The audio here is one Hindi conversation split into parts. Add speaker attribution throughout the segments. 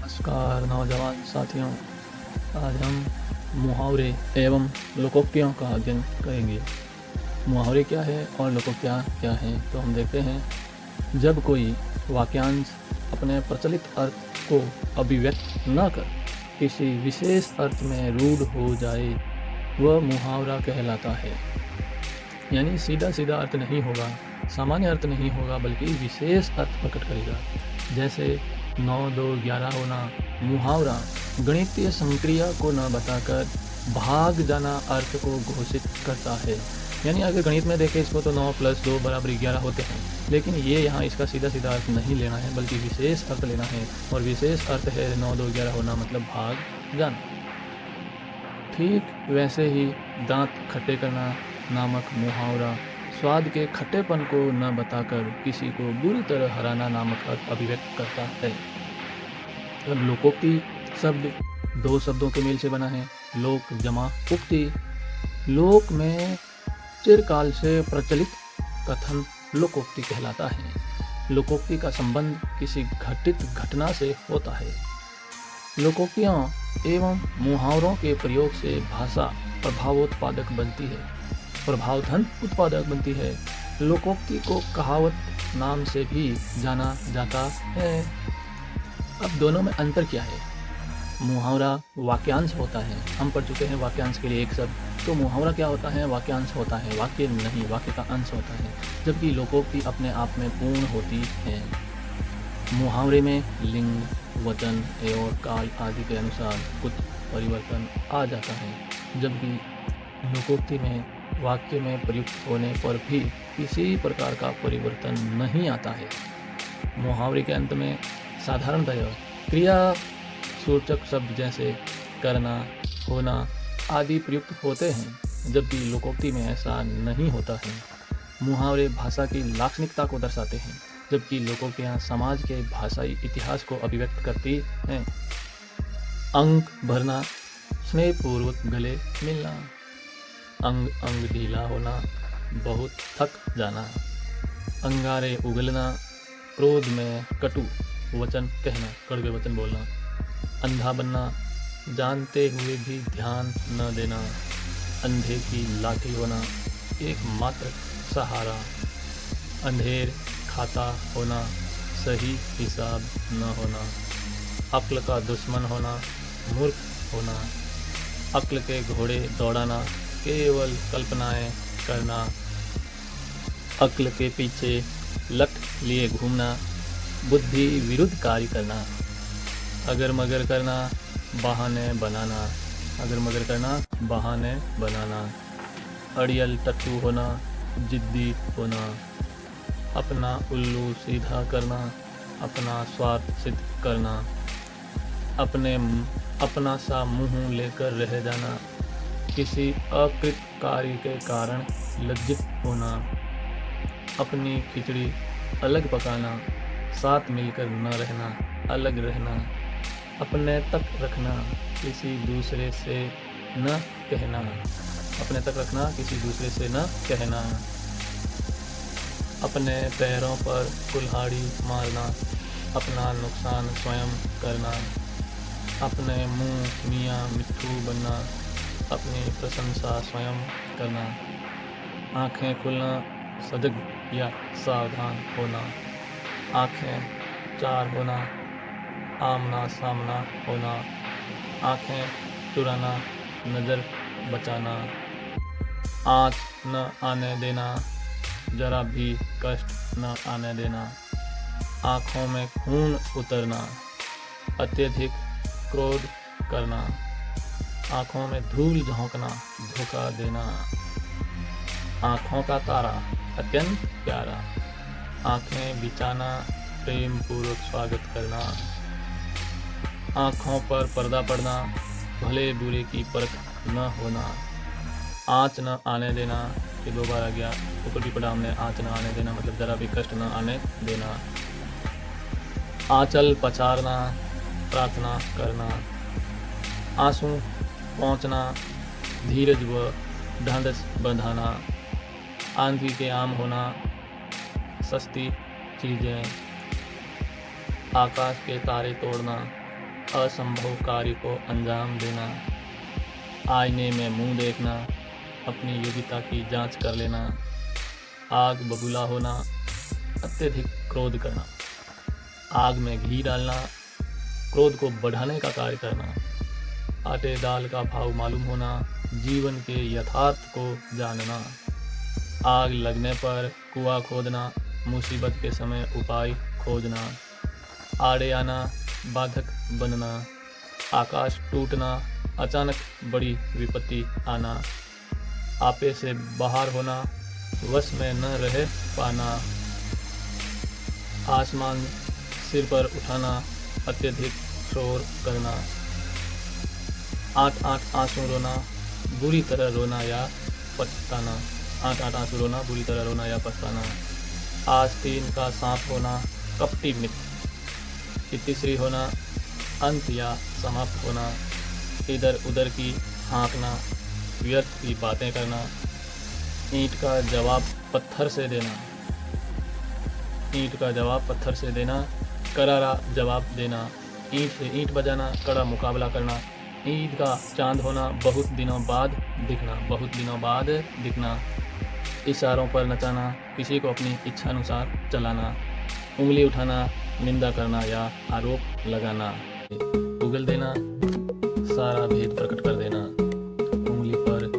Speaker 1: नमस्कार नौजवान साथियों, आज हम मुहावरे एवं लोकोक्तियों का अध्ययन करेंगे। मुहावरे क्या है और लोकोक्तियाँ क्या हैं, तो हम देखते हैं। जब कोई वाक्यांश अपने प्रचलित अर्थ को अभिव्यक्त न कर किसी विशेष अर्थ में रूढ़ हो जाए, वह मुहावरा कहलाता है। यानी सीधा सीधा अर्थ नहीं होगा, सामान्य अर्थ नहीं होगा, बल्कि विशेष अर्थ प्रकट करेगा। जैसे 9, 2, 11 होना। मुहावरा गणितीय संक्रिया को न बताकर भाग जाना अर्थ को घोषित करता है। यानी अगर गणित में देखें इसको तो 9 + 2 = 11 होते हैं, लेकिन ये यहाँ इसका सीधा सीधा अर्थ नहीं लेना है, बल्कि विशेष अर्थ लेना है। और विशेष अर्थ है 9, 2, 11 होना, मतलब भाग जाना। ठीक वैसे ही दांत खट्टे करना नामक मुहावरा स्वाद के खट्टेपन को न बताकर किसी को बुरी तरह हराना नामक अर्थ अभिव्यक्त करता है। अब लोकोक्ति शब्द 2 शब्दों के मेल से बना है। लोक जमा उक्ति। लोक में चिरकाल से प्रचलित कथन लोकोक्ति कहलाता है। लोकोक्ति का संबंध किसी घटित घटना से होता है। लोकोक्तियाँ एवं मुहावरों के प्रयोग से भाषा प्रभावोत्पादक बनती है, प्रभावधन उत्पादक बनती है। लोकोक्ति को कहावत नाम से भी जाना जाता है। अब दोनों में अंतर क्या है? मुहावरा वाक्यांश होता है, हम पढ़ चुके हैं वाक्यांश के लिए एक शब्द। तो मुहावरा क्या होता है? वाक्यांश होता है, वाक्य नहीं, वाक्य का अंश होता है। जबकि लोकोक्ति अपने आप में पूर्ण होती है। मुहावरे में लिंग, वचन एवं काल आदि के अनुसार कुछ परिवर्तन आ जाता है, जबकि लोकोक्ति में वाक्य में प्रयुक्त होने पर भी किसी प्रकार का परिवर्तन नहीं आता है। मुहावरे के अंत में साधारणतः क्रिया सूचक शब्द जैसे करना, होना आदि प्रयुक्त होते हैं, जबकि लोकोक्ति में ऐसा नहीं होता है। मुहावरे भाषा की लाक्षणिकता को दर्शाते हैं, जबकि लोकोक्तियाँ समाज के भाषाई इतिहास को अभिव्यक्त करती हैं। अंक भरना, स्नेहपूर्वक गले मिलना। अंग अंग ढीला होना, बहुत थक जाना। अंगारे उगलना, क्रोध में कटु वचन कहना, कड़वे वचन बोलना। अंधा बनना, जानते हुए भी ध्यान न देना। अंधे की लाठी होना, एकमात्र सहारा। अंधेर खाता होना, सही हिसाब न होना। अक्ल का दुश्मन होना, मूर्ख होना। अक्ल के घोड़े दौड़ाना, केवल कल्पनाएं करना। अक्ल के पीछे लट लिए घूमना, बुद्धि विरुद्ध कार्य करना। अगर मगर करना, बहाने बनाना। अगर मगर करना, बहाने बनाना। अड़ियल टट्टू होना, जिद्दी होना। अपना उल्लू सीधा करना, अपना स्वार्थ सिद्ध करना। अपना सा मुंह लेकर रह जाना। किसी अकृत कार्य के कारण लज्जित होना। अपनी खिचड़ी अलग पकाना, साथ मिलकर न रहना, अलग रहना। अपने तक रखना, किसी दूसरे से न कहना। अपने तक रखना, किसी दूसरे से न कहना। अपने पैरों पर कुल्हाड़ी मारना, अपना नुकसान स्वयं करना। अपने मुंह मियाँ मिट्ठू बनना, अपनी प्रशंसा स्वयं करना। आँखें खुलना, सजग या सावधान होना। आँखें 4 होना, आमना सामना होना। आँखें चुराना, नज़र बचाना। आँच न आने देना, जरा भी कष्ट न आने देना। आँखों में खून उतरना, अत्यधिक क्रोध करना। आँखों में धूल झोंकना, धोखा देना। आँखों का तारा, अत्यंत प्यारा। आँखें बिछाना, प्रेम पूर्वक स्वागत करना। आँखों पर पर्दा पड़ना, भले बुरे की परख न होना। आँच न आने देना, ये 2 बार आ गया। ऊपर की पड़ाव में आँच न आने देना मतलब जरा भी कष्ट न आने देना। आंचल पछाड़ना, प्रार्थना करना। आंसू पहुँचना, धीरज व ढांढस बंधाना। आंधी के आम होना, सस्ती चीज़ें। आकाश के तारे तोड़ना, असंभव कार्य को अंजाम देना, आईने में मुंह देखना, अपनी योग्यता की जांच कर लेना, आग बबूला होना, अत्यधिक क्रोध करना, आग में घी डालना, क्रोध को बढ़ाने का कार्य करना, आटे दाल का भाव मालूम होना, जीवन के यथार्थ को जानना, आग लगने पर कुआं खोदना, मुसीबत के समय उपाय खोजना, आड़े आना, बाधक बनना, आकाश टूटना, अचानक बड़ी विपत्ति आना, आपे से बाहर होना, वश में न रह पाना, आसमान सिर पर उठाना, अत्यधिक शोर करना, आठ आंसू रोना, बुरी तरह रोना या पछताना, आठ आंसू रोना, बुरी तरह रोना या पछताना, आस्तीन का सांप होना, कपटी मित्र, तीसरी होना, अंत या समाप्त होना, इधर उधर की हाँकना, व्यर्थ की बातें करना, ईंट का जवाब पत्थर से देना, ईंट का जवाब पत्थर से देना, करारा जवाब देना, ईंट से ईंट बजाना, कड़ा मुकाबला करना, ईद का चांद होना, बहुत दिनों बाद दिखना, बहुत दिनों बाद दिखना, इशारों पर नचाना, किसी को अपनी इच्छानुसार चलाना, उंगली उठाना, निंदा करना या आरोप लगाना, उगल देना, सारा भेद प्रकट कर देना, उंगली पर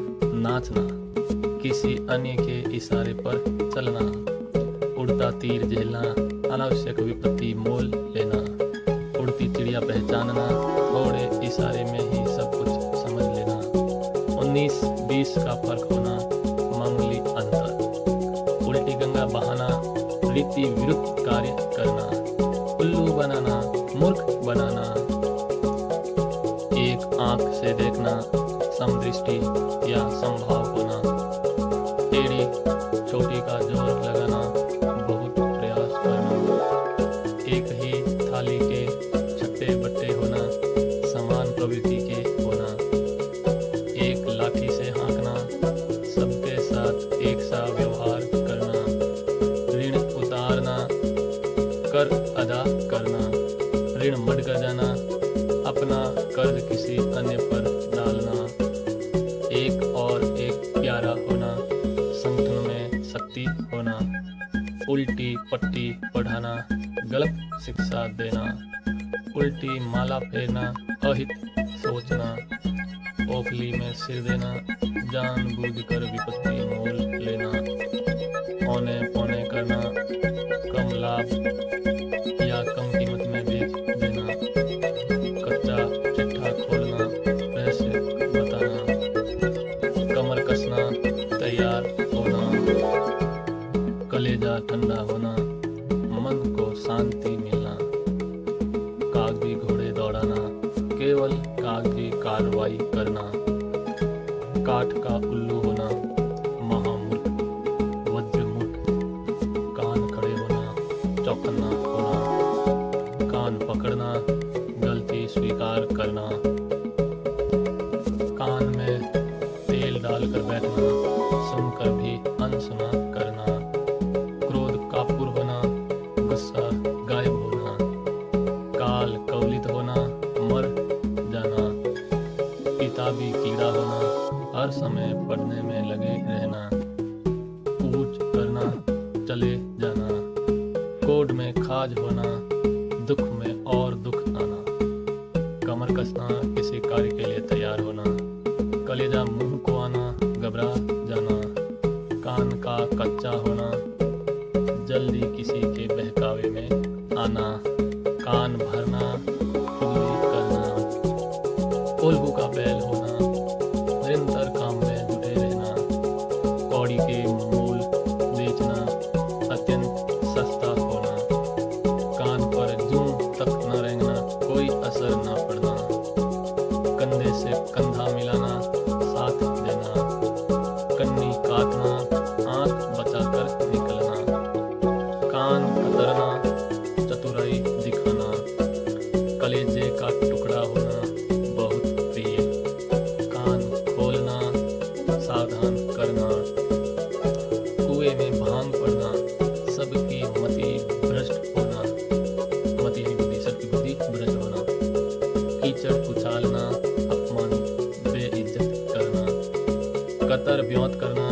Speaker 1: नाचना, किसी अन्य के इशारे पर चलना, उड़ता तीर झेलना, अनावश्यक विपत्ति मोल लेना, उड़ती चिड़िया पहचानना, थोड़े इशारे में ही सब कुछ समझ लेना, 19-20 का फर्क होना, मामूली अंतर, उल्टी गंगा बहाना, रीति विरुद्ध कार्य करना, उल्लू बनाना, मूर्ख बनाना, एक आंख से देखना, समदृष्टि या समभाव होना, टेढ़ी चोटी का जोर लगाना, बहुत प्रयास करना, एक ही थाली के छट्टे बट्टे होना, समान प्रवृत्ति के होना, एक लाठी से हाँकना, सबके साथ एक सा व्यवहार करना, ऋण उतारना, कर अदा करना, ऋण मट कर जाना, अपना कर्ज किसी अन्य पर डालना, एक और एक प्यारा होना, संगठन में शक्ति होना, उल्टी पट्टी पढ़ाना, गलत शिक्षा देना, उल्टी माला फेरना, अहित सोचना, ओखली में सिर देना, जानबूझकर विपत्ति मोल लेना, औने पौने करना, कम लाभ या कम कीमत में बेच देना, कच्चा चिट्ठा खोलना, रहस्य बताना, कमर कसना, तैयार होना, कलेजा ठंडा होना, मन को शांति मिलना, कागजी घोड़े दौड़ाना, केवल कागजी कार्रवाई करना, काठ का उल्लू होना, महामूर्ख, वज्रमूर्ख, कान खड़े होना, चौकन्ना होना, कान पकड़ना, गलती स्वीकार करना, कान में तेल डालकर बैठना, सुनकर भी अनसुना करना, क्रोध कापुर होना, गुस्सा गायब होना, काल कवलित होना, मर जाना, किताबी कीड़ा होना, हर समय पढ़ने में लगे रहना, पूछ करना, चले जाना, कोड में खाज होना, दुख में और दुख आना, कमर कसना, किसी कार्य के लिए तैयार होना, कलेजा मुंह को आना, घबरा जाना, कान का कच्चा होना, जल्दी किसी के बहकावे में आना, कान भरना, चुगली करना, उल्लू का बैल होना, निरंतर काम में जुटे रहना, कौड़ी के मूल बेचना, अत्यंत सस्ता होना, कान पर जूं तक न रेंगना, कोई असर न पड़ना, कंधे से कंधा मिलाना, साथ देना, कन्नी काटना, आंख बचाकर निकलना, कान कतरना, चतुराई दिखाना, कलेजे का टुकड़ा होना, बहुत प्रिय, कान खोलना, सावधान करना, कुएं में भांग पड़ना, सबकी मति भ्रष्ट होना, मति की बुद्धि सबकी बुद्धि भ्रष्ट होना, ब्योंत करना,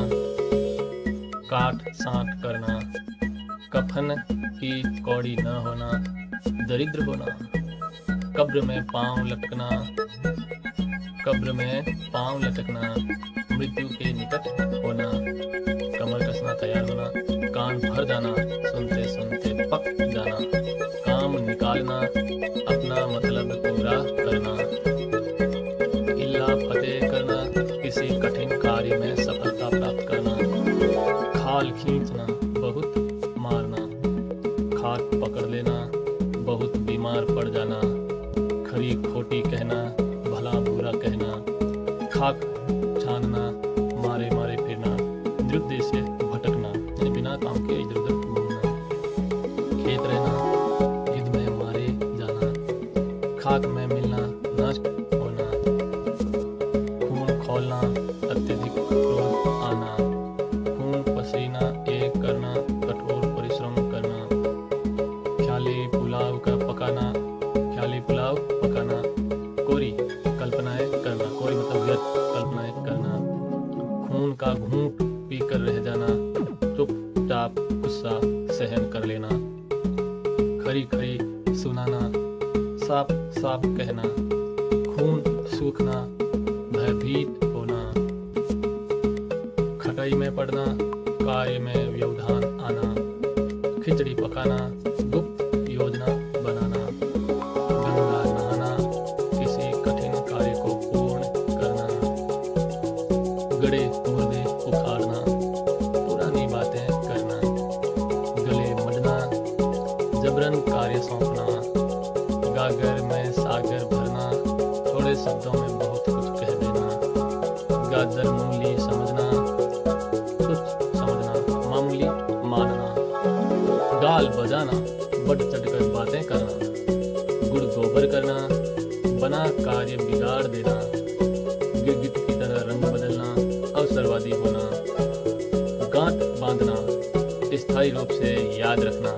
Speaker 1: काट साँट करना, कफन की कौड़ी न होना, दरिद्र होना, कब्र में पाँव लटकना, कब्र में पाँव लटकना, मृत्यु के निकट होना, कमर कसना, तैयार होना, कान भर जाना, सुनते सुनते पक जाना, काम निकालना, अपना मतलब पूरा करना, इल्ला फतेह करना, किसी कठिन कार्य में सफलता प्राप्त करना, खाल खींचना, बहुत मारना, खाक पकड़ लेना, बहुत बीमार पड़ जाना, खरी खोटी कहना, भला बुरा कहना, खाक छानना, मारे मारे फिरना, निरुद्देश से भटकना, यानी बिना काम के इधर उधर घूमना, खेत रहना, युद्ध में मारे जाना, खाक में मिलना, नष्ट होना, खून खौलना, अत्यधिक क्रोध आना, खून पसीना एक करना, कठोर परिश्रम करना, ख्याली पुलाव का पकाना, ख्याली पुलाव पकाना, कोरी कल्पनाएं करना, कोरी मतलब व्यर्थ कल्पनाएं करना, खून का घूंट पीकर रह जाना, चुपचाप गुस्सा सहन कर लेना, खरी खरी सुनाना, साफ साफ कहना, खून सूखना, भयभीत होना, खटाई में पड़ना, कार्य में व्यवधान आना, खिचड़ी पकाना, गुप्त योजना बनाना, गंगा नहाना, किसी कठिन कार्य को पूर्ण करना, गड़े मुर्दे उखाड़ना, पुरानी बातें करना, गले मडना, जबरन कार्य सौंपना, गागर में सागर भरना, थोड़े शब्दों में बहुत कुछ कह देना, गाजर मूली समझना, कुछ समझना, मामूली मानना, गाल बजाना, बढ़ चढ़कर बातें करना, गुड़ गोबर करना, बना कार्य बिगाड़ देना, गिरगिट की तरह रंग बदलना, अवसरवादी होना, गांठ बांधना, स्थायी रूप से याद रखना,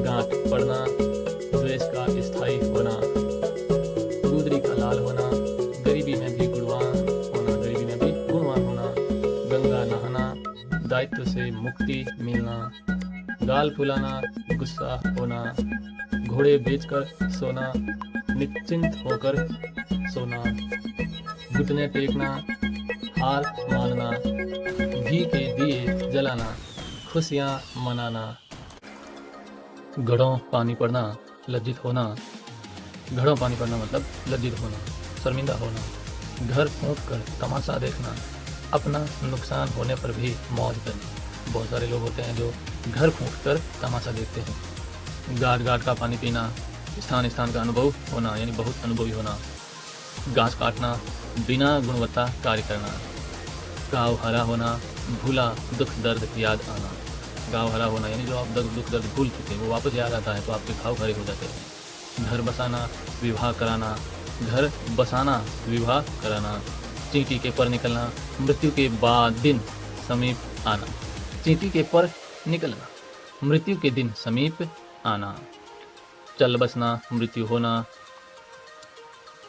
Speaker 1: गांठ पड़ना, द्वेष का स्थायी होना, गुदरी का लाल होना, गरीबी में भी गुणवान होना, गरीबी में भी गुणवान होना, गंगा नहाना, दायित्व से मुक्ति मिलना, गाल फुलाना, गुस्सा होना, घोड़े बेचकर सोना, निश्चिंत होकर सोना, घुटने टेकना, हार मानना, घी के दिए जलाना, खुशियाँ मनाना, घड़ों पानी पड़ना, लज्जित होना, घड़ों पानी पड़ना मतलब लज्जित होना, शर्मिंदा होना, घर फूंक कर तमाशा देखना, अपना नुकसान होने पर भी मौज करना। बहुत सारे लोग होते हैं जो घर फूंक कर तमाशा देखते हैं। गाट गाट का पानी पीना, स्थान स्थान का अनुभव होना यानी बहुत अनुभवी होना, घास काटना, बिना गुणवत्ता कार्य करना, गाँव हरा होना, भूला दुख दर्द याद आना। गाँव हरा होना यानी जो आप दुख दर्द भूल चुके वो वापस याद आता है तो आपके घाव हरे हो जाते हैं। घर बसाना, विवाह कराना, घर बसाना विवाह कराना, चींटी के पर निकलना, मृत्यु के बाद दिन समीप आना। चींटी के पर निकलना, मृत्यु के दिन समीप आना। चल बसना, मृत्यु होना,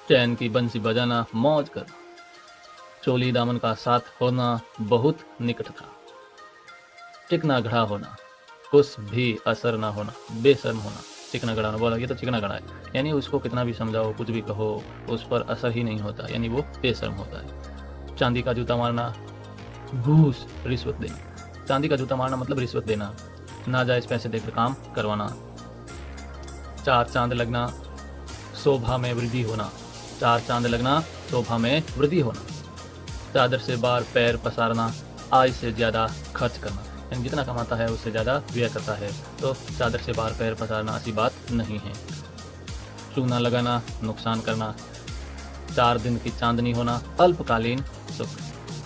Speaker 1: चैन की बंसी बजाना, मौज करना। चोली दामन का साथ होना, बहुत निकट था। चिकना घड़ा होना, कुछ भी असर ना होना, बेशर्म होना। चिकना घड़ा ना बोला, ये तो चिकना घड़ा है यानी उसको कितना भी समझाओ, कुछ भी कहो, उस पर असर ही नहीं होता यानी वो बेशर्म होता है। चांदी का जूता मारना, घूस रिश्वत देना। चांदी का जूता मारना मतलब रिश्वत देना, नाजायज पैसे देकर काम करवाना। चार चांद लगना, शोभा में वृद्धि होना। चार चांद लगना, शोभा में वृद्धि होना। चादर से बार पैर पसारना, आय से ज़्यादा खर्च करना यानी जितना कमाता है उससे ज़्यादा व्यय करता है तो चादर से बार पैर पसारना ऐसी बात नहीं है। चूना लगाना, नुकसान करना। 4 दिन की चांदनी होना, अल्पकालीन सुख।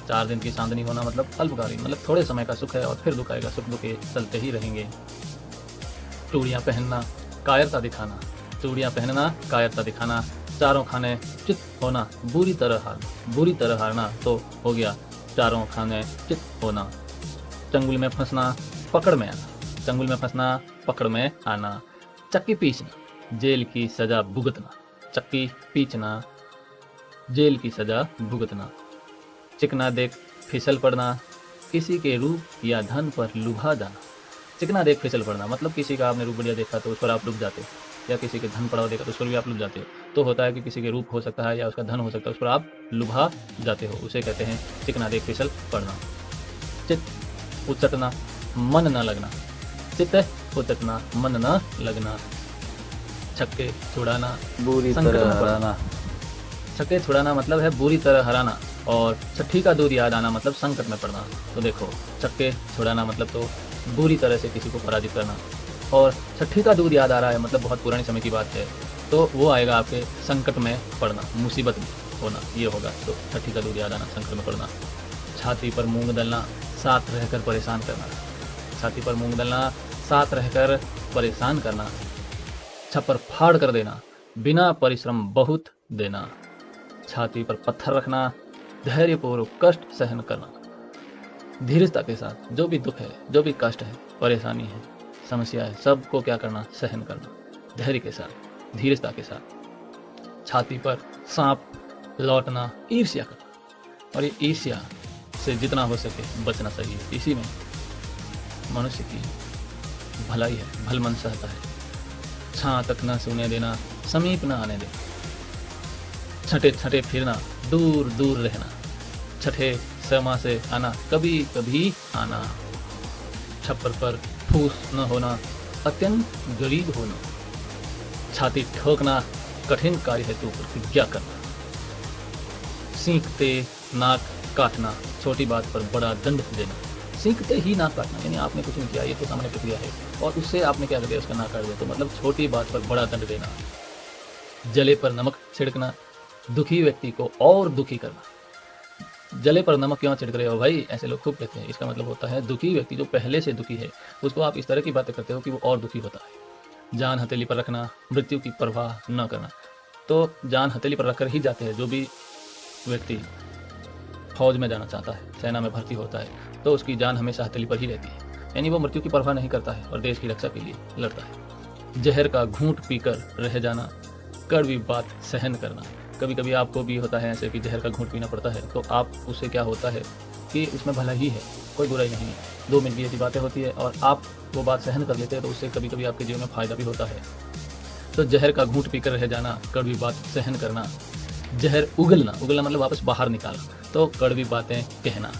Speaker 1: 4 दिन की चांदनी होना मतलब अल्पकालीन, मतलब थोड़े समय का सुख है और फिर दुख आएगा, सुख दुखे चलते ही रहेंगे। चूड़ियाँ पहनना, कायरता दिखाना। चूड़ियाँ पहनना, कायरता दिखाना। चारों खाने चित होना, बुरी तरह हारना तो हो गया चारों खाने चित होना। चंगुल में फंसना, पकड़ में आना। चंगुल में फंसना, पकड़ में आना। चक्की पीसना, जेल की सजा भुगतना। चक्की पीसना, जेल की सजा भुगतना। चिकना देख फिसल पड़ना, किसी के रूप या धन पर लुभा जाना। चिकना देख फिसल पड़ना मतलब किसी का आपने रूप बढ़िया देखा तो उस पर आप लुभ जाते हो, या किसी के धन पड़ा हुआ देखा तो उस पर भी आप लुभ जाते हो। तो होता है कि किसी के रूप हो सकता है या उसका धन हो सकता है, उस पर आप लुभा जाते हो, उसे कहते हैं चिकना देख फिसल पड़ना। चित्त उचटना, मन न लगना। चित्त उचटना, मन न लगना। छक्के छुड़ाना,
Speaker 2: बुरी
Speaker 1: संकट
Speaker 2: तरह
Speaker 1: में पड़ना।
Speaker 2: हराना।
Speaker 1: छक्के छुड़ाना मतलब है बुरी तरह हराना, और छठी का दूध याद आना मतलब संकट में पड़ना। तो देखो, छक्के छुड़ाना मतलब तो बुरी तरह से किसी को पराजित करना, और छठी का दूध याद आ रहा है मतलब बहुत पुराने समय की बात है, तो वो आएगा आपके संकट में पड़ना, मुसीबत में होना, ये होगा। तो छठी का दूध याद आना, संकट में पड़ना। छाती पर मूंग दलना, साथ रहकर परेशान करना। छाती पर मूंग दलना, साथ रहकर परेशान करना। छप्पर फाड़ कर देना, बिना परिश्रम बहुत देना। छाती पर पत्थर रखना, धैर्यपूर्वक कष्ट सहन करना। धीरजता के साथ जो भी दुख है, जो भी कष्ट है, परेशानी है, समस्या है, सबको क्या करना, सहन करना, धैर्य के साथ, धीरजता के साथ। छाती पर सांप लौटना, ईर्ष्या करना, और ये ईर्ष्या से जितना हो सके बचना चाहिए। इसी में मनुष्य की भलाई है, भल मन सहता है। छां तक न सोने देना, समीप न आने देना। छठे छठे फिरना, दूर दूर रहना। छठे समा से आना, कभी कभी आना। छप्पर पर फूस न होना, अत्यंत गरीब होना। छाती ठोकना, कठिन कार्य हेतु प्रतिज्ञा करना। सीखते नाक काटना, छोटी बात पर बड़ा दंड देना। सीखते ही नाक काटना यानी आपने कुछ नहीं किया, ये तो सामान्य प्रक्रिया है, और उससे आपने क्या कर दिया, उसका नाक काट दिया, तो मतलब छोटी बात पर बड़ा दंड देना। जले पर नमक छिड़कना, दुखी व्यक्ति को और दुखी करना। जले पर नमक क्यों छिड़क रहे हो भाई, ऐसे लोग खूब कहते हैं। इसका मतलब होता है दुखी व्यक्ति जो पहले से दुखी है, उसको आप इस तरह की बातें करते हो कि वो और दुखी होता है। जान हथेली पर रखना, मृत्यु की परवाह न करना। तो जान हथेली पर रखकर ही जाते हैं जो भी व्यक्ति फौज में जाना चाहता है, सेना में भर्ती होता है, तो उसकी जान हमेशा हथेली पर ही रहती है, यानी वो मृत्यु की परवाह नहीं करता है और देश की रक्षा के लिए लड़ता है। जहर का घूंट पीकर रह जाना, कड़वी बात सहन करना। कभी कभी आपको भी होता है ऐसे कि जहर का घूंट पीना पड़ता है, तो आप उससे क्या होता है कि उसमें भला ही है, कोई बुराई नहीं है। 2 मिनट की ऐसी बातें होती है और आप वो बात सहन कर लेते हैं, तो उससे कभी कभी आपके जीवन में फायदा भी होता है। तो जहर का घूंट पीकर रह जाना, कड़वी बात सहन करना। जहर उगलना, उगलना मतलब वापस बाहर निकालना, तो कड़वी बातें कहना।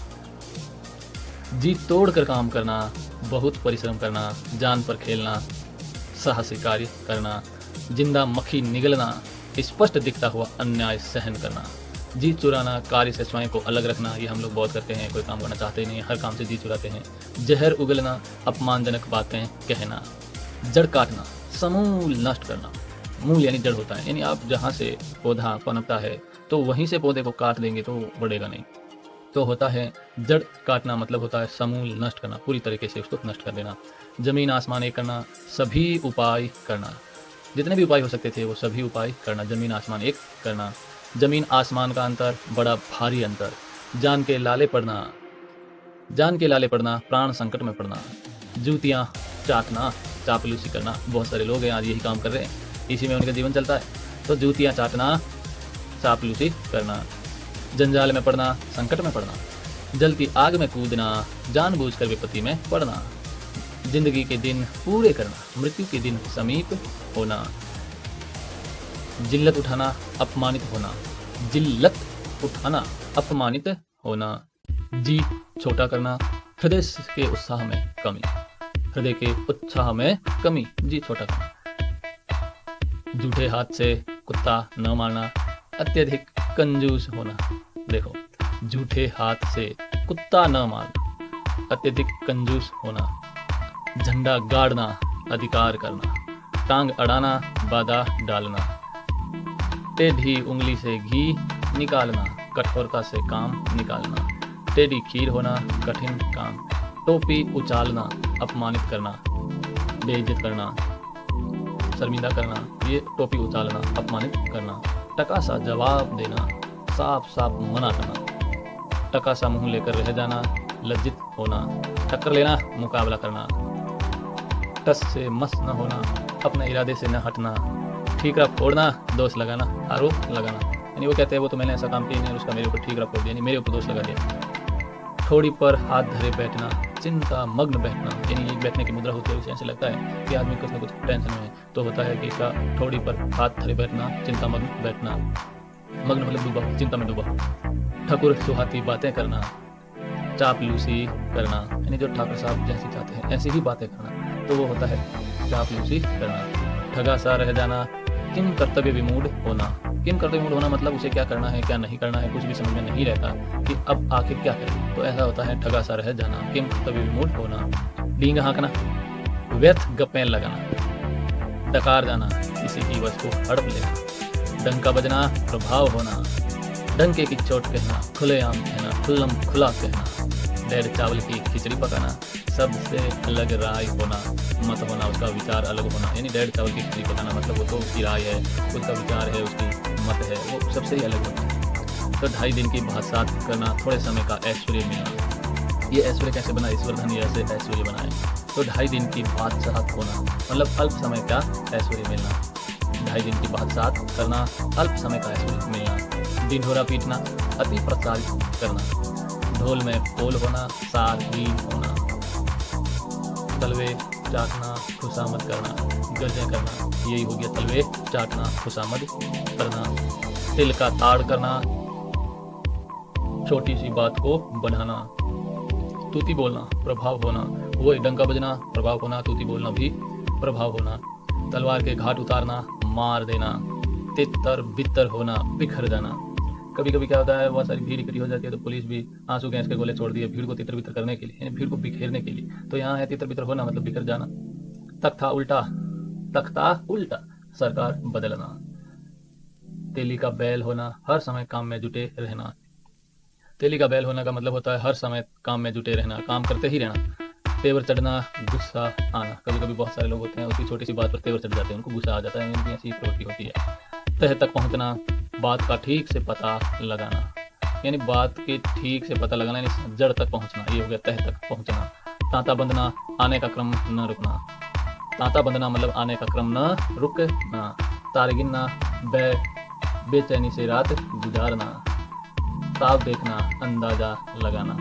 Speaker 1: जी तोड़ कर काम करना, बहुत परिश्रम करना, जान पर खेलना, साहसी कार्य करना। जिंदा मक्खी निगलना, स्पष्ट दिखता हुआ अन्याय सहन करना। जी चुराना, कार्य से स्वयं को अलग रखना, ये हम लोग बहुत करते हैं, कोई काम करना चाहते नहीं, हर काम से जी चुराते हैं। जहर उगलना, अपमानजनक बातें कहना। जड़ काटना, समूल नष्ट करना। मूल यानी जड़ होता है, यानी आप जहाँ से पौधा पनपता है तो वहीं से पौधे को काट देंगे तो बढ़ेगा नहीं। तो होता है जड़ काटना, मतलब होता है समूल नष्ट करना, पूरी तरीके से उसको नष्ट कर देना। जमीन आसमान एक करना, सभी उपाय करना। जितने भी उपाय हो सकते थे वो सभी उपाय करना, जमीन आसमान एक करना। जमीन आसमान का अंतर, बड़ा भारी अंतर। जान के लाले पड़ना, जान के लाले पड़ना, प्राण संकट में पड़ना। जूतियाँ चाटना, चापलूसी करना। बहुत सारे लोग हैं आज यही काम कर रहे हैं, इसी में उनका जीवन चलता है। तो जूतियाँ चाटना, चापलूसी करना। जंजाल में पड़ना, संकट में पड़ना। जलती आग में कूदना, जानबूझकर विपत्ति में पड़ना। जिंदगी के दिन पूरे करना, मृत्यु के दिन समीप होना। जिल्लत उठाना, अपमानित होना। जिल्लत उठाना, अपमानित होना। जी छोटा करना, हृदय के उत्साह में कमी। हृदय के उत्साह में कमी, जी छोटा करना। जूठे हाथ से कुत्ता न मारना, अत्यधिक कंजूस होना। देखो, जूठे हाथ से कुत्ता न मारना, अत्यधिक कंजूस होना। झंडा गाड़ना, अधिकार करना। टांग अड़ाना, बाधा डालना। टेढ़ी उंगली से घी निकालना, कठोरता से काम निकालना। टेढ़ी खीर होना, कठिन काम। टोपी उछालना, अपमानित करना, बेइज्जत करना, शर्मिंदा करना। ये टोपी उछालना, अपमानित करना। टका सा जवाब देना, साफ साफ मना करना। टका सा मुंह लेकर रह जाना, लज्जित होना। टक्कर लेना, मुकाबला करना। टस से मस न होना, अपने इरादे से न हटना। ठीकरा फोड़ना, दोष लगाना, आरोप लगाना। यानी वो कहते हैं वो तो मैंने ऐसा काम किया नहीं, उसका मेरे ऊपर ठीकरा फोड़ दिया, यानी मेरे ऊपर दोष लगा दिया। ठोड़ी पर हाथ धरे बैठना, चिंता मग्न बैठना, यानी ये बैठने की मुद्रा होती है। उसे ऐसे लगता है कि आदमी कुछ न कुछ टेंशन में है, तो होता है कि इसका ठोड़ी पर हाथ धरे बैठना, चिंता मग्न बैठना। मग्न मतलब डूबा, चिंता में डूबा। ठकुर सुहाती बातें करना, चापलूसी करना, यानी जो ठाकुर साहब जैसी चाहते हैं ऐसी ही बातें करना, तो वो होता है चापलूसी करना। ठगा सा रह जाना, किम कर्तव्य विमूढ़ होना। किम कर्तव्य विमूढ़ होना मतलब उसे क्या करना है क्या नहीं करना है कुछ भी समझ में नहीं रहता कि अब आखिर क्या करें, तो ऐसा होता है ठगा सा रह जाना, किम कर्तव्य विमूढ़ होना। डींग हाँकना, व्यर्थ गप्पें लगाना। डकार जाना, किसी की वस्तु हड़प लेना। डंका बजना, प्रभाव होना। डंके की चोट कहना, खुलेआम कहना, खुल्लम खुला कहना। डेढ़ चावल की खिचड़ी पकाना, सबसे अलग राय होना, मत होना, उसका विचार अलग होना। यानी डेढ़ चावल की खिचड़ी पकाना मतलब वो तो उसकी राय है, उसका विचार है, उसकी मत है, वो सबसे ही अलग होता है। तो 2.5 दिन की भात करना, थोड़े समय का ऐश्वर्य मिलना। ये ऐश्वर्य कैसे बना, ईश्वर धन ऐसे ऐश्वर्य बनाए। तो 2.5 दिन की बात होना मतलब अल्प समय का ऐश्वर्य मिलना। 2.5 दिन की बात करना, अल्प समय का ऐश्वर्य मिलना। ढिंढोरा पीटना, अति प्रचारित करना। ढोल में पोल होना, सारहीन होना। तलवे चाटना, खुशामद करना, गजें करना, यही हो गया तलवे चाटना, खुशामद करना। तिल का ताड़ करना, छोटी सी बात को बढ़ाना। तूती बोलना, प्रभाव होना, वो डंका बजना, प्रभाव होना, तूती बोलना भी प्रभाव होना। तलवार के घाट उतारना, मार देना। तितर बितर होना, बिखर जाना। कभी कभी क्या होता है, बहुत सारी भीड़ इकट्ठी हो जाती है तो पुलिस भी आंसू गैस के गोले छोड़ दिए भीड़ को तितर बितर करने के लिए, यानी भीड़ को बिखेरने के लिए। तो यहाँ है तितर बितर होना मतलब बिखर जाना। तख्ता उल्टा, सरकार बदलना। तेली का बैल होना, हर समय काम में जुटे रहना। तेली का बैल होना का मतलब होता है हर समय काम में जुटे रहना, काम करते ही रहना। तेवर चढ़ना, गुस्सा आना। कभी कभी बहुत सारे लोग होते हैं उसकी छोटी सी बात पर तेवर चढ़ जाते हैं, उनको गुस्सा आ जाता है, उनकी ऐसी प्रवृत्ति होती है। तह तक पहुंचना, बात का ठीक से पता लगाना, यानी बात के ठीक से पता लगाना, यानी जड़ तक पहुंचना, ये हो गया तह तक पहुंचना। तांता बंधना, आने का क्रम न रुकना। तांता बंधना मतलब आने का क्रम न रुकना। तारे गिनना, बेचैनी से रात गुजारना। ताव देखना, अंदाजा लगाना।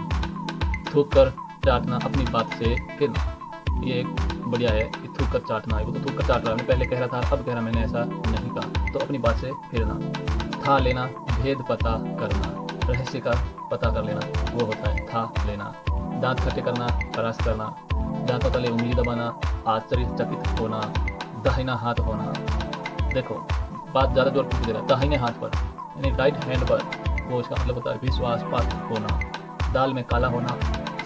Speaker 1: थूक कर चाटना, अपनी बात से कहना। ये एक बढ़िया है कि थूक कर चाटना है, वो तो थूक कर चाट रहा है, पहले कह रहा था अब कह रहा मैंने ऐसा नहीं कहा, तो अपनी बात से फिरना। था लेना, भेद पता करना, रहस्य का पता कर लेना, वो होता है था लेना। दांत खट्टे करना, परास्त करना। दांतों तले उंगली दबाना, आश्चर्यचकित होना। दाहिना हाथ होना, देखो बात ज्यादा जोर दे रहा है, दाहिने हाथ पर यानी राइट हैंड पर, वो इसका मतलब होता है विश्वास पात्र होना। दाल में काला होना,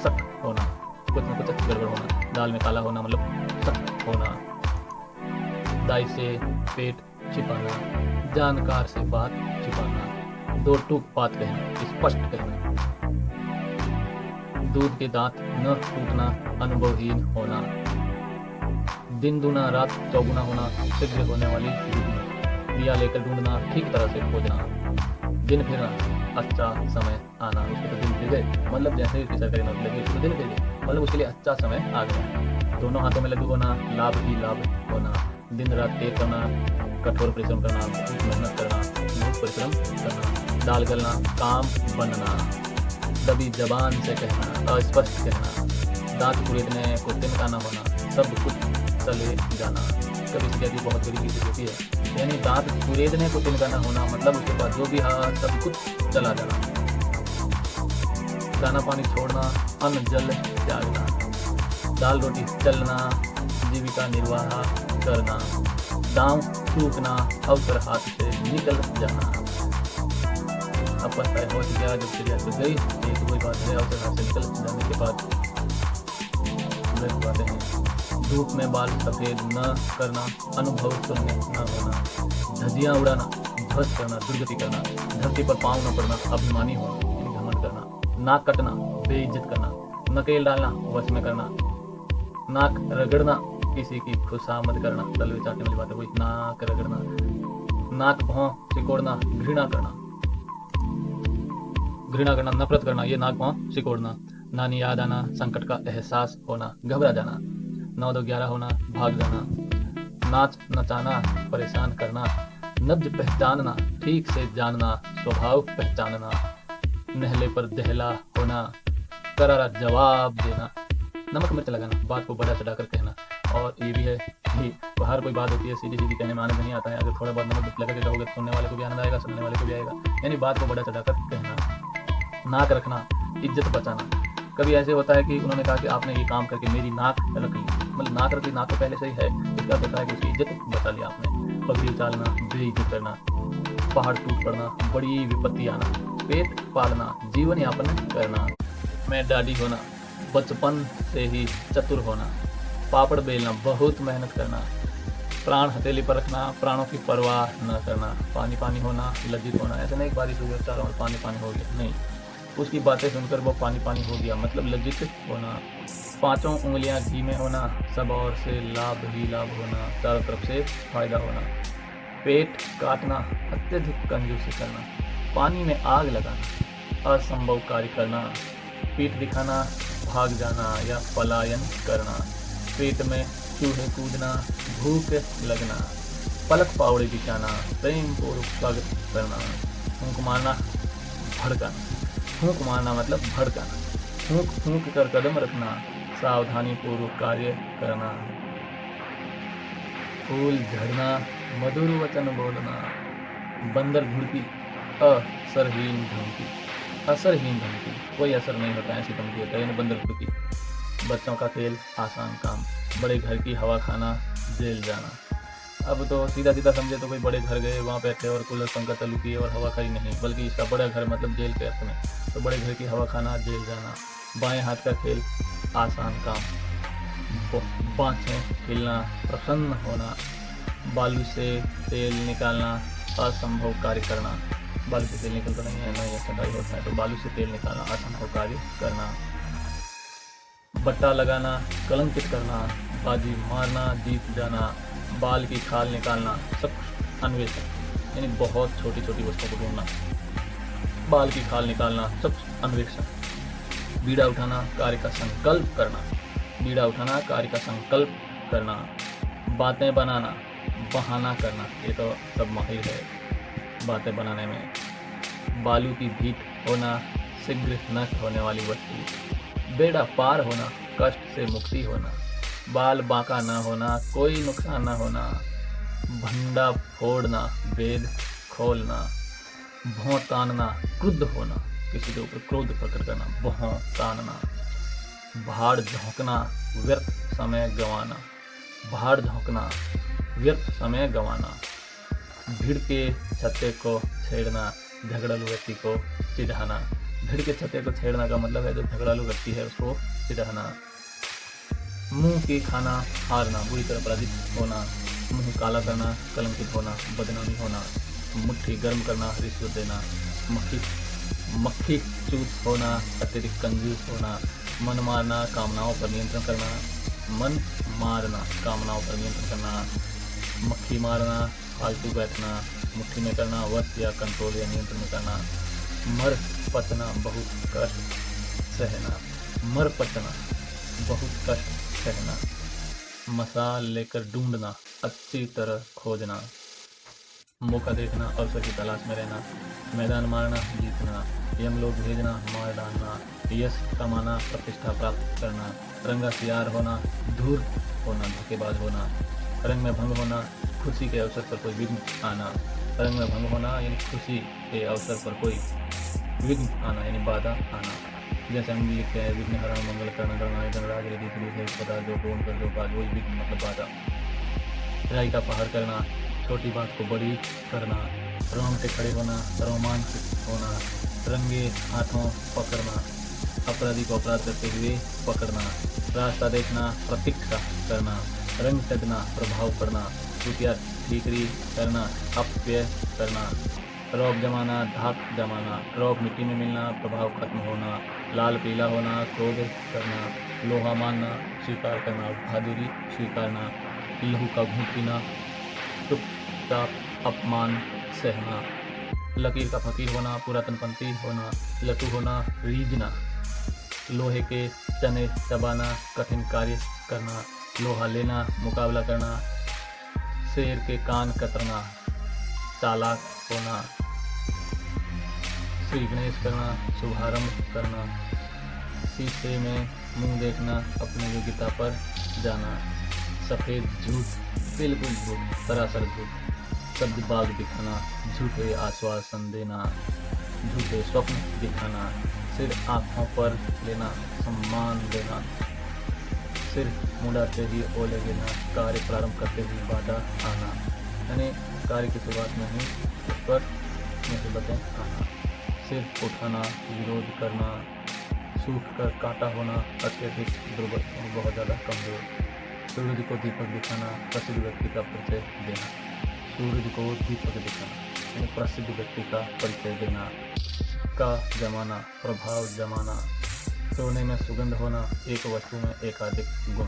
Speaker 1: सख्त होना, कुछ न कुछ गड़बड़ होना। दाल में काला होना मतलब सख्त होना। दाई से पेट छिपाना, जानकार से बात छिपाना। दो टूक बात कहना, स्पष्ट कहना। दूध के दांत न टूटना, अनुभवहीन होना। दिन दूना रात चौगुना होना, शीघ्र होने वाली विधि। दिया लेकर ढूंढना, ठीक तरह से खोजना। दिन फिरना, अच्छा समय आना। उसके तो दिन फिर गए मतलब जैसे ही सरकारी नौकरी लगी उसको दिन फिर गए मतलब उसके लिए अच्छा समय आ गया। दोनों हाथों में लघु होना, लाभ ही लाभ होना। दिन रात एक करना, कठोर परिश्रम करना, बहुत मेहनत करना, बहुत परिश्रम करना। दाल गलना, काम बनना। दबी जबान से कहना, अस्पष्ट कहना। दांत कुरेदने को तिनका न होना, सब कुछ चले जाना। कभी कभी बहुत बड़ी चीज होती है, यानी दांत कुरेदने को तिनका न होना मतलब उसके बाद जो भी सब कुछ चला जाना। दाना पानी छोड़ना, अन्न जल त्यागना। दाल रोटी चलना, जीविका निर्वाह करना। दांव टूटना, अवसर हाथ से निकल जाना। अब पता है हो गया, जब चिड़िया चुग गई, ये तो वही बात है, अवसर हाथ से निकल जाने के बाद बातें हैं। धूप में बाल सफेद न करना, अनुभव शून्य न होना। धजियां उड़ाना, ध्वस्त करना, दुर्गति करना। धरती पर पांव न पड़ना, अभिमानी होना, घमंड करना। नाक कटना, बेइज्जत करना। नकेल डालना, वश में करना। नाक रगड़ना, किसी की खुशामद करना। तलवे चाटने वाली बात है वही, नाक रगड़ना। नाक भौं सिकोड़ना, घृणा करना। घृणा करना, नफरत करना, ये नाक भौं सिकोड़ना। नानी याद आना, संकट का एहसास होना, घबरा जाना। 9-2-11 होना, भाग जाना। नाच नचाना, परेशान करना। नब्ज पहचानना, ठीक से जानना, स्वभाव पहचानना। नहले पर दहला होना, करारा जवाब देना, नमक मिर्च लगाना, बात को बढ़ा चढ़ा कर कहना। और ये भी है कि हर कोई बात होती है सीधी सीधी कहने में आनंद नहीं आता है, अगर थोड़ा बहुत नमक मिर्च लगा के कहोगे तो सुनने वाले को भी आनंद आएगा, सुनने वाले को भी आएगा। यानी बात को बढ़ा चढ़ा कर कहना। नाक रखना, इज्जत बचाना। कभी ऐसे होता है कि उन्होंने कहा कि आपने ये काम करके मेरी नाक रख ली, मतलब नाक रख ली, नाक तो पहले से ही है, इसका होता है कि उसकी इज्जत बचा ली आपने। पगड़ी उछालना, बेइज्जत करना, पहाड़ टूट पड़ना, बड़ी विपत्ति आना, पेट पालना, जीवन यापन करना। मैं दाढ़ी होना, बचपन से ही चतुर होना, पापड़ बेलना, बहुत मेहनत करना, प्राण हथेली पर रखना, प्राणों की परवाह न करना, पानी पानी होना, लज्जित होना। ऐसे नहीं बारिश हो गया चारों ओर पानी पानी हो गया, नहीं, उसकी बातें सुनकर वो पानी पानी हो गया, मतलब लज्जित होना। पांचों उंगलियां घी में होना, सब ओर से लाभ ही लाभ होना, चारों तरफ से फायदा होना। पेट काटना, अत्यधिक कंजूसी करना, पानी में आग लगाना, असंभव कार्य करना, पीठ दिखाना, भाग जाना या पलायन करना, पेट में चूहे कूदना, भूख लगना, पलक पावड़े बिछाना, प्रेम पूर्वक स्वागत करना, फूंक मारना, भड़काना। फूंक मारना मतलब भड़काना, फूंक फूंक कर कदम रखना, सावधानी पूर्वक कार्य करना। फूल झड़ना, मधुर वचन बोलना, बंदर घुड़की, असरहीन धमकी, असरहीन धमकी, कोई असर नहीं होता है, ऐसी धमकी होता है, यानी बंदर घुड़की। बच्चों का खेल, आसान काम, बड़े घर की हवा खाना, जेल जाना। अब तो सीधा सीधा समझे तो कोई बड़े घर गए, वहाँ बैठे और कूलर पंखा चालू किए और हवा खाई, नहीं, बल्कि इसका बड़ा घर मतलब जेल के अर्थ में। तो बड़े घर की हवा खाना, जेल जाना। बाएं हाथ का खेल, आसान काम, बाँछें हिलना, प्रसन्न होना, बालू से तेल निकालना, असंभव कार्य करना। बालू से तेल निकलता नहीं है ना, यह कटाई होता है, तो बालू से तेल निकालना, असंभव कार्य करना। बट्टा लगाना, कलंकित करना, बाजी मारना, जीत जाना, बाल की खाल निकालना, सब अन्वेषण, यानी बहुत छोटी छोटी वस्तुओं को ढूंढना, बाल की खाल निकालना, सब अन्वेषण। बीड़ा उठाना, कार्य का संकल्प करना, बीड़ा उठाना, कार्य का संकल्प करना। बातें बनाना, बहाना करना, ये तो सब माहिर है बातें बनाने में। बालू की भीत होना, शीघ्र नष्ट होने वाली वस्तु। बेड़ा पार होना, कष्ट से मुक्ति होना। बाल बांका न होना, कोई नुकसान न होना। भंडा फोड़ना, वेद खोलना। भौं तानना, क्रुद्ध होना, किसी के ऊपर क्रोध प्रकट करना, भौं तानना। भाड़ झोंकना, व्यर्थ समय गंवाना, भाड़ झोंकना, व्यर्थ समय गंवाना। भीड़ के छत्ते को छेड़ना, झगड़ालू व्यक्ति को चिढ़ाना। भीड़ के छत्ते को छेड़ना का मतलब है जो झगड़ालू व्यक्ति है उसको चिढ़ाना। मुंह की खाना हारना, बुरी तरह पराजित होना। मुंह काला करना, कलंकित होना, बदनामी होना। मुट्ठी गर्म करना, रिश्वत देना। मक्खी चूत होना, अत्यधिक कंजूस होना। मन मारना, कामनाओं पर नियंत्रण करना। मन मारना, कामनाओं पर नियंत्रण करना। मक्खी मारना, फालतू बैठना। मुट्ठी में करना, वश या कंट्रोल या नियंत्रण में करना। मर पचना, बहुत कष्ट सहना। मर पचना, बहुत कष्ट सहना। मसाल लेकर ढूंढना, अच्छी तरह खोजना। मौका देखना, अवसर की तलाश में रहना। मैदान मारना, जीतना। यमलोक भेजना, मार डालना। यश कमाना, प्रतिष्ठा प्राप्त करना। रंगा सियार होना, धूर्त होना, धोखेबाज होना। रंग में भंग होना, खुशी के अवसर पर कोई विघ्न आना। रंग में भंग होना यानी खुशी के अवसर पर कोई विघ्न आना यानी बाधा आना। जैसे हम लिखते हैं विघ्न हरण मंगल कर्ण गणनाय गणराज यदि पदा जो पूर्ण कर दो बात, वही विघ्न मतलब बाधा। राई का पहाड़ करना, छोटी बात को बड़ी करना। रोंगटे खड़े होना, रोमांचित होना। रंगे हाथों पकड़ना, अपराधी को अपराध करते हुए पकड़ना। रास्ता देखना, प्रतीक्षा करना। रंग सजना, प्रभाव पड़ना। रुपया ठीकरी करना, अपव्यय करना। रौब जमाना, धाक जमाना। रौब मिट्टी में मिलना, प्रभाव खत्म होना। लाल पीला होना, क्रोध करना। लोहा मानना, स्वीकार करना। बहादुरी स्वीकारना। लहू का घूंट पीना, चुपचाप अपमान सहना। लकीर का फकीर होना, पुरातनपंथी होना। लटू होना, रीझना। लोहे के चने चबाना, कठिन कार्य करना। लोहा लेना, मुकाबला करना। शेर के कान कतरना, चालाक होना। श्री गणेश करना, शुभारंभ करना। शीशे में मुंह देखना, अपने योग्यता पर जाना, सफ़ेद झूठ, बिल्कुल झूठ, सरासर झूठ, शब्दबाग दिखाना, झूठे आश्वासन देना, झूठे स्वप्न दिखाना, सिर आँखों पर लेना, सम्मान देना, सिर मुड़ाते ही ओले गिरना, कार्य प्रारंभ करते ही बाधा आना, यानी कार्य की शुरुआत में ही उस पर मुसीबतें आना, सिर उठाना, विरोध करना, सूख कर कांटा होना, अत्यधिक दुर्बल और बहुत ज़्यादा कमजोर, सूरज को दीपक दिखाना, प्रसिद्ध व्यक्ति का परिचय देना, सूरज को दीपक दिखाना यानी प्रसिद्ध व्यक्ति का परिचय देना, का जमाना, प्रभाव जमाना, सोने में सुगंध होना, एक वस्तु में एकाधिक गुण,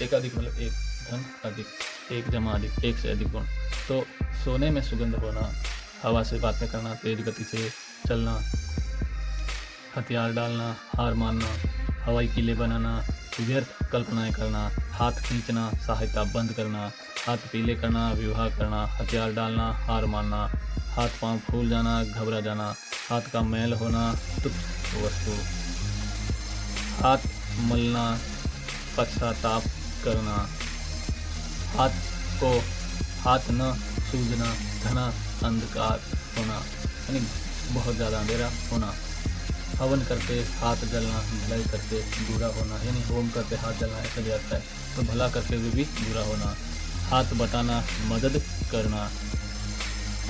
Speaker 1: एकाधिक मतलब एक, धन अधिक, एक जमा अधिक, एक से अधिक गुण। तो सोने में सुगंध होना, हवा से बातें करना, तेज गति से चलना, हथियार डालना, हार मानना, हवाई किले बनाना, व्यर्थ कल्पनाएं करना, हाथ खींचना, सहायता बंद करना, हाथ पीले करना, विवाह करना, हथियार डालना, हार मानना, हाथ पांव फूल जाना, घबरा जाना, हाथ का मैल होना, तुच्छ वस्तु, हाथ मलना, पश्चाताप करना, हाथ न सूझना, घना अंधकार होना यानी बहुत ज़्यादा अंधेरा होना, हवन करते हाथ जलना, भलाई करते बुरा होना यानी होम करते हाथ जलना ऐसा भी आता है, तो भला करते हुए भी बुरा होना, हाथ बटाना, मदद करना,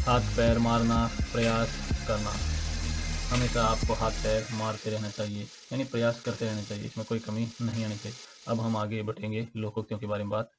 Speaker 1: हाथ पैर मारना, प्रयास करना, हमेशा आपको हाथ पैर मारते रहना चाहिए यानी प्रयास करते रहना चाहिए, इसमें कोई कमी नहीं आनी चाहिए। अब हम आगे बढ़ेंगे लोकोक्तियों के बारे में बात